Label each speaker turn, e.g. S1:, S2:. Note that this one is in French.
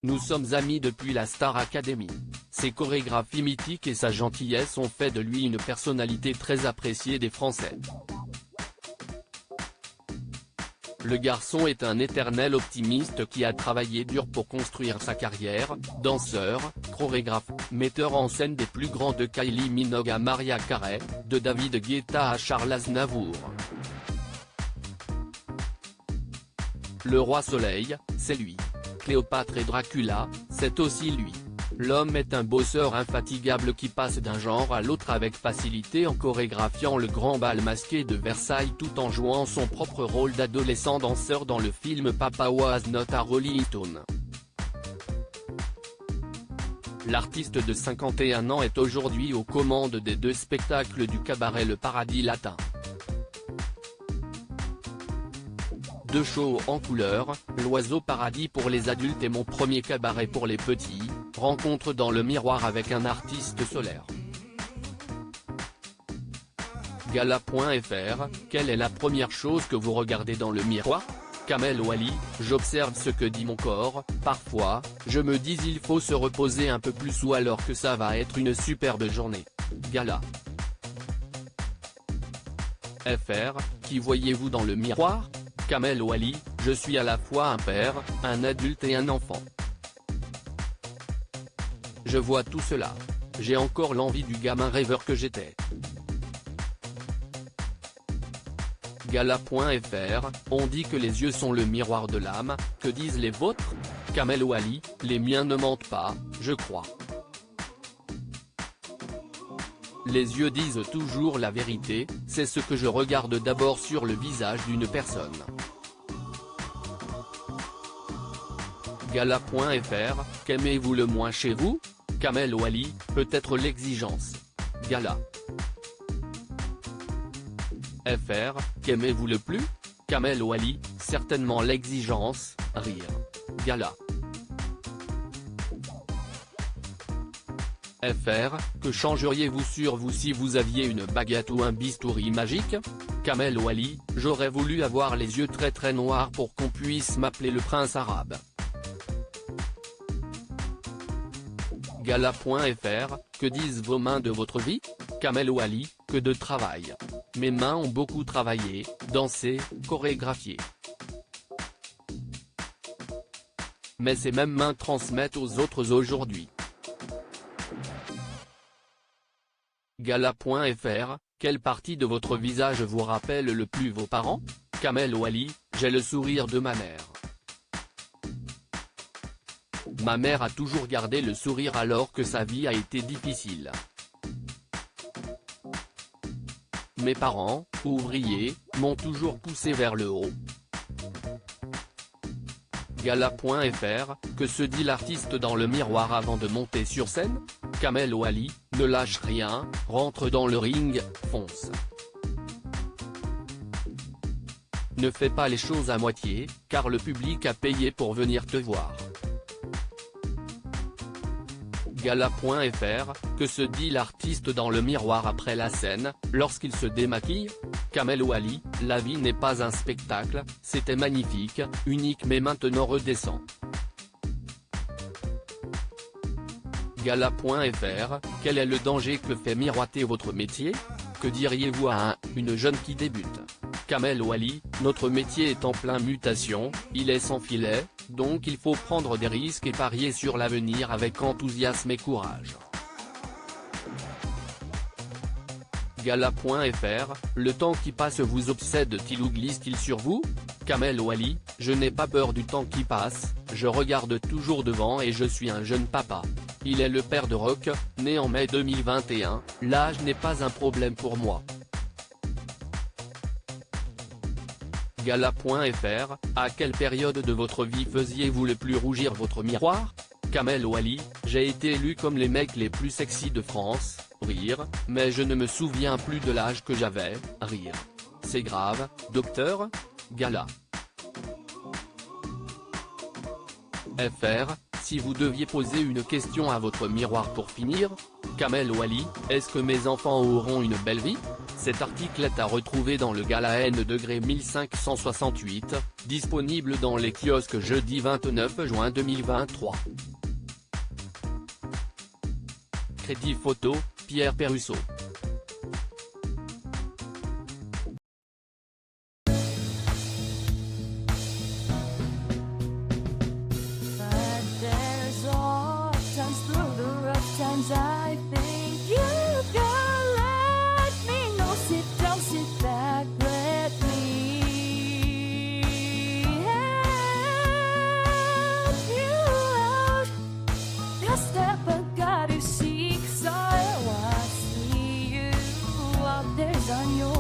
S1: Nous sommes amis depuis la Star Academy. Ses chorégraphies mythiques et sa gentillesse ont fait de lui une personnalité très appréciée des Français. Le garçon est un éternel optimiste qui a travaillé dur pour construire sa carrière, danseur, chorégraphe, metteur en scène des plus grands de Kylie Minogue à Mariah Carey, de David Guetta à Charles Aznavour. Le roi Soleil, c'est lui. Cléopâtre et Dracula, c'est aussi lui. L'homme est un bosseur infatigable qui passe d'un genre à l'autre avec facilité en chorégraphiant le grand bal masqué de Versailles tout en jouant son propre rôle d'adolescent danseur dans le film Papa Was Not a Rolling Stone. L'artiste de 51 ans est aujourd'hui aux commandes des 2 spectacles du cabaret Le Paradis Latin. 2 shows en couleur, L'Oiseau Paradis pour les adultes et Mon premier cabaret pour les petits, rencontre dans le miroir avec un artiste solaire. Gala.fr, quelle est la première chose que vous regardez dans le miroir? Kamel Ouali, j'observe ce que dit mon corps, parfois, je me dis il faut se reposer un peu plus ou alors que ça va être une superbe journée. Gala. FR, qui voyez-vous dans le miroir? Kamel Ouali, je suis à la fois un père, un adulte et un enfant. Je vois tout cela. J'ai encore l'envie du gamin rêveur que j'étais. Gala.fr, on dit que les yeux sont le miroir de l'âme, que disent les vôtres? Kamel Ouali, les miens ne mentent pas, je crois. Les yeux disent toujours la vérité, c'est ce que je regarde d'abord sur le visage d'une personne. Gala.fr, qu'aimez-vous le moins chez vous? Kamel Ouali, peut-être l'exigence. Gala. FR, qu'aimez-vous le plus? Kamel Ouali, certainement l'exigence, rire. Gala. FR, que changeriez-vous sur vous si vous aviez une baguette ou un bistouri magique? Kamel Ouali, j'aurais voulu avoir les yeux très noirs pour qu'on puisse m'appeler le prince arabe. Gala.fr, que disent vos mains de votre vie? Kamel Ouali, que de travail. Mes mains ont beaucoup travaillé, dansé, chorégraphié. Mais ces mêmes mains transmettent aux autres aujourd'hui. Gala.fr, quelle partie de votre visage vous rappelle le plus vos parents? Kamel Ouali, j'ai le sourire de ma mère. Ma mère a toujours gardé le sourire alors que sa vie a été difficile. Mes parents, ouvriers, m'ont toujours poussé vers le haut. Gala.fr, que se dit l'artiste dans le miroir avant de monter sur scène? Kamel Ouali, ne lâche rien, rentre dans le ring, fonce. Ne fais pas les choses à moitié, car le public a payé pour venir te voir. Gala.fr, que se dit l'artiste dans le miroir après la scène, lorsqu'il se démaquille? Kamel Ouali, la vie n'est pas un spectacle, c'était magnifique, unique mais maintenant redescend. Gala.fr, quel est le danger que fait miroiter votre métier? Que diriez-vous à une jeune qui débute? Kamel Ouali, notre métier est en pleine mutation, il est sans filet, donc il faut prendre des risques et parier sur l'avenir avec enthousiasme et courage. Gala.fr, le temps qui passe vous obsède-t-il ou glisse-t-il sur vous? Kamel Ouali, je n'ai pas peur du temps qui passe, je regarde toujours devant et je suis un jeune papa. Il est le père de Rock, né en mai 2021, l'âge n'est pas un problème pour moi. Gala.fr, à quelle période de votre vie faisiez-vous le plus rougir votre miroir? Kamel Ouali, j'ai été élu comme les mecs les plus sexy de France, rire, mais je ne me souviens plus de l'âge que j'avais, rire. C'est grave, docteur? Gala. FR, si vous deviez poser une question à votre miroir pour finir? Kamel Ouali, est-ce que mes enfants auront une belle vie? Cet article est à retrouver dans le Gala N degré 1568, disponible dans les kiosques jeudi 29 juin 2023. Crédit photo, Pierre Perusseau.
S2: I think you can let me know. Sit down, sit back, let me help you out. Just step back, got to seek. So I see you out there's on your